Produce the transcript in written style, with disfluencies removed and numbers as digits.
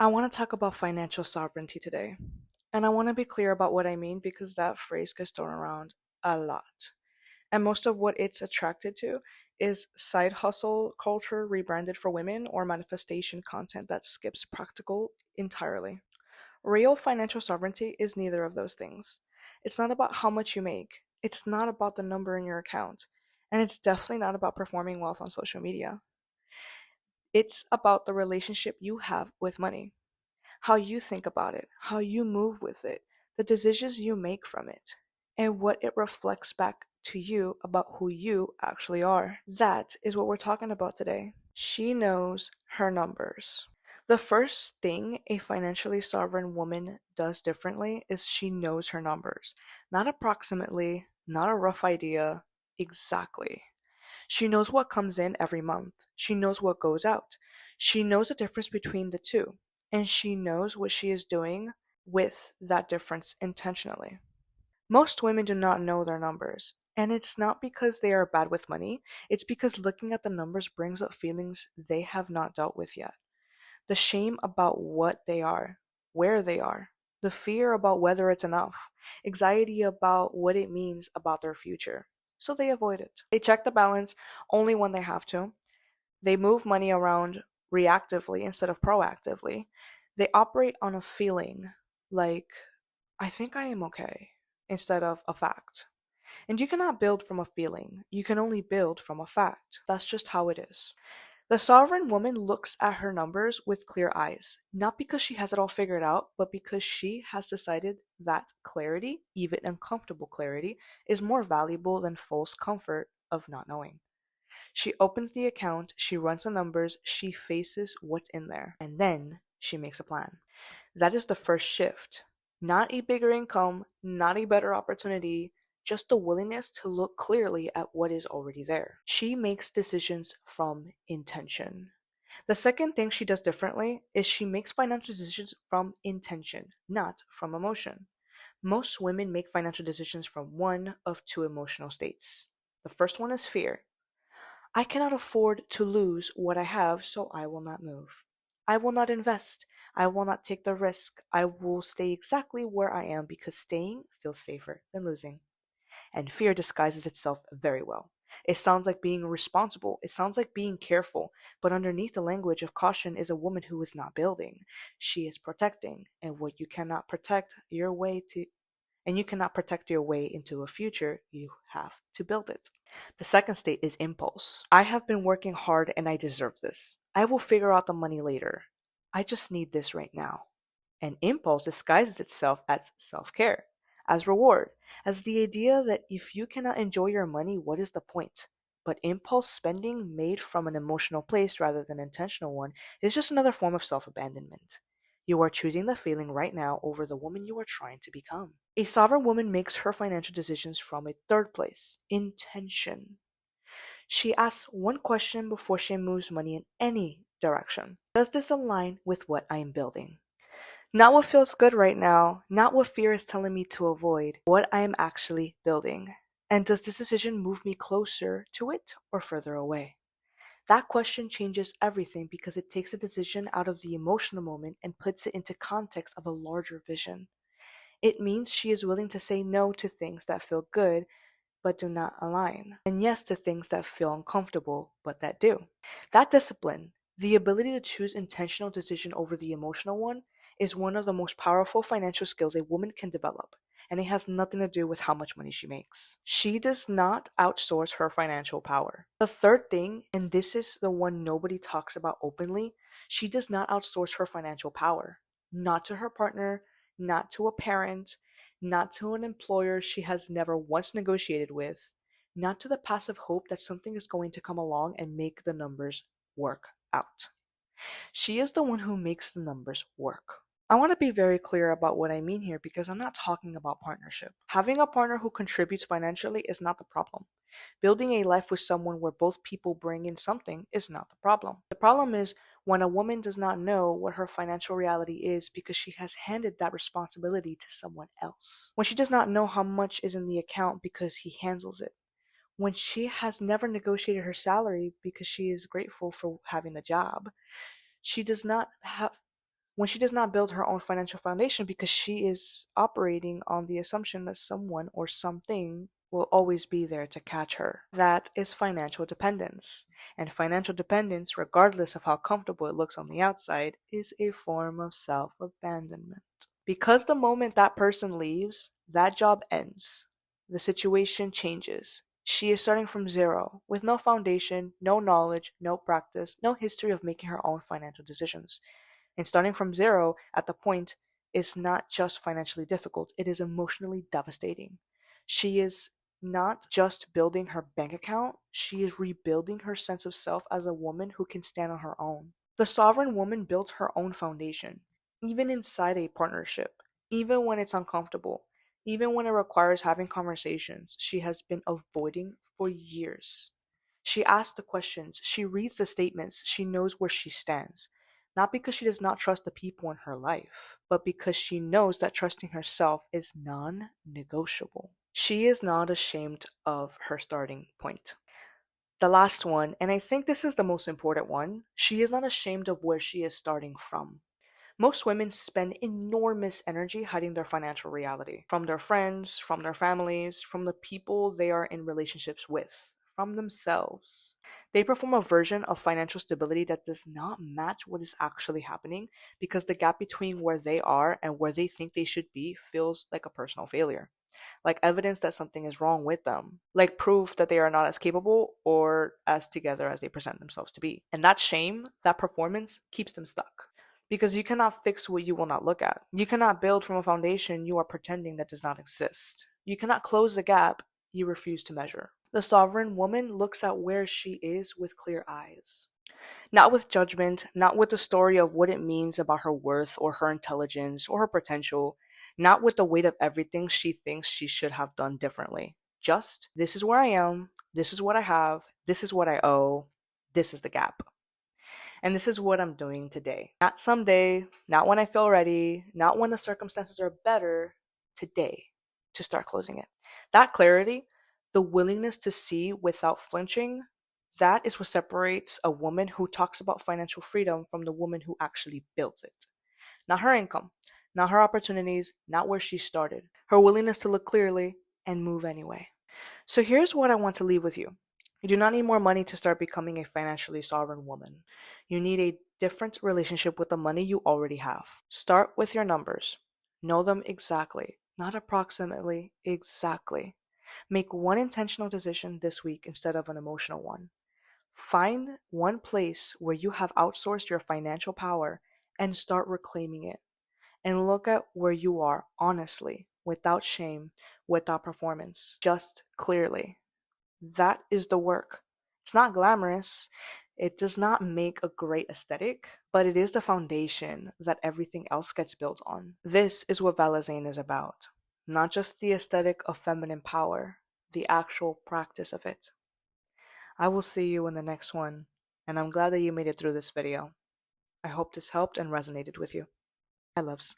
I want to talk about financial sovereignty today. And I want to be clear about what I mean because that phrase gets thrown around a lot. And most of what it's attracted to is side hustle culture rebranded for women or manifestation content that skips practical entirely. Real financial sovereignty is neither of those things. It's not about how much you make, it's not about the number in your account, and it's definitely not about performing wealth on social media. It's about the relationship you have with money, how you think about it, how you move with it, the decisions you make from it, and what it reflects back to you about who you actually are. That is what we're talking about today. She knows her numbers. The first thing a financially sovereign woman does differently is she knows her numbers. Not approximately, not a rough idea, exactly. She knows what comes in every month. She knows what goes out. She knows the difference between the two. And she knows what she is doing with that difference intentionally. Most women do not know their numbers. And it's not because they are bad with money, it's because looking at the numbers brings up feelings they have not dealt with yet. The shame about what they are, where they are, the fear about whether it's enough, anxiety about what it means about their future. So they avoid it. They check the balance only when they have to. They move money around reactively instead of proactively. They operate on a feeling like, I think I am okay, instead of a fact. And you cannot build from a feeling, you can only build from a fact. That's just how it is. The sovereign woman looks at her numbers with clear eyes, not because she has it all figured out, but because she has decided that clarity, even uncomfortable clarity, is more valuable than false comfort of not knowing. She opens the account, she runs the numbers, she faces what's in there, and then she makes a plan. That is the first shift. Not a bigger income, not a better opportunity, just the willingness to look clearly at what is already there. She makes decisions from intention. The second thing she does differently is she makes financial decisions from intention, not from emotion. Most women make financial decisions from one of two emotional states. The first one is fear. I cannot afford to lose what I have, so I will not move. I will not invest. I will not take the risk. I will stay exactly where I am because staying feels safer than losing. And fear disguises itself very well. It sounds like being responsible. It sounds like being careful. But underneath the language of caution is a woman who is not building. She is protecting. And what you cannot protect your way to and you cannot protect your way into a future, you have to build it. The second state is impulse. I have been working hard and I deserve this. I will figure out the money later. I just need this right now. And impulse disguises itself as self care, as reward, as the idea that if you cannot enjoy your money, what is the point? But impulse spending made from an emotional place rather than intentional one is just another form of self abandonment. You are choosing the feeling right now over the woman you are trying to become. A sovereign woman makes her financial decisions from a third place, intention. She asks one question before she moves money in any direction. Does this align with what I am building? Not what feels good right now, not what fear is telling me to avoid, what I am actually building. And does this decision move me closer to it or further away? That question changes everything because it takes a decision out of the emotional moment and puts it into context of a larger vision. It means she is willing to say no to things that feel good but do not align, and yes to things that feel uncomfortable but that do. That discipline, the ability to choose intentional decision over the emotional one, is one of the most powerful financial skills a woman can develop, and it has nothing to do with how much money she makes. She does not outsource her financial power. The third thing, and this is the one nobody talks about openly, she does not outsource her financial power. Not to her partner, not to a parent, not to an employer she has never once negotiated with, not to the passive hope that something is going to come along and make the numbers work out. She is the one who makes the numbers work. I want to be very clear about what I mean here because I'm not talking about partnership. Having a partner who contributes financially is not the problem. Building a life with someone where both people bring in something is not the problem. The problem is when a woman does not know what her financial reality is because she has handed that responsibility to someone else. When she does not know how much is in the account because he handles it. When she has never negotiated her salary because she is grateful for having the job. She does not have when she does not build her own financial foundation because she is operating on the assumption that someone or something will always be there to catch her. That is financial dependence. And financial dependence, regardless of how comfortable it looks on the outside, is a form of self abandonment. Because the moment that person leaves, that job ends. The situation changes. She is starting from zero, with no foundation, no knowledge, no practice, no history of making her own financial decisions. And starting from zero at the point is not just financially difficult, it is emotionally devastating. She is not just building her bank account, she is rebuilding her sense of self as a woman who can stand on her own. The sovereign woman built her own foundation, even inside a partnership, even when it's uncomfortable, even when it requires having conversations she has been avoiding for years. She asks the questions, she reads the statements, she knows where she stands. Not because she does not trust the people in her life, but because she knows that trusting herself is non negotiable. She is not ashamed of her starting point. The last one, and I think this is the most important one, she is not ashamed of where she is starting from. Most women spend enormous energy hiding their financial reality from their friends, from their families, from the people they are in relationships with, from themselves. They perform a version of financial stability that does not match what is actually happening because the gap between where they are and where they think they should be feels like a personal failure, like evidence that something is wrong with them, like proof that they are not as capable or as together as they present themselves to be. And that shame, that performance, keeps them stuck. Because you cannot fix what you will not look at. You cannot build from a foundation you are pretending that does not exist. You cannot close the gap you refuse to measure. The sovereign woman looks at where she is with clear eyes. Not with judgment, not with the story of what it means about her worth or her intelligence or her potential, not with the weight of everything she thinks she should have done differently. Just, this is where I am, this is what I have, this is what I owe, this is the gap. And this is what I'm doing today. Not someday, not when I feel ready, not when the circumstances are better, today, to start closing it. That clarity, the willingness to see without flinching, that is what separates a woman who talks about financial freedom from the woman who actually builds it. Not her income, not her opportunities, not where she started. Her willingness to look clearly and move anyway. So here's what I want to leave with you. You do not need more money to start becoming a financially sovereign woman. You need a different relationship with the money you already have. Start with your numbers. Know them exactly, not approximately, exactly. Make one intentional decision this week instead of an emotional one. Find one place where you have outsourced your financial power and start reclaiming it. And look at where you are honestly, without shame, without performance, just clearly. That is the work. It's not glamorous. It does not make a great aesthetic, but it is the foundation that everything else gets built on. This is what Valesżzine is about. Not just the aesthetic of feminine power, the actual practice of it. I will see you in the next one, and I'm glad that you made it through this video. I hope this helped and resonated with you. Bye, loves.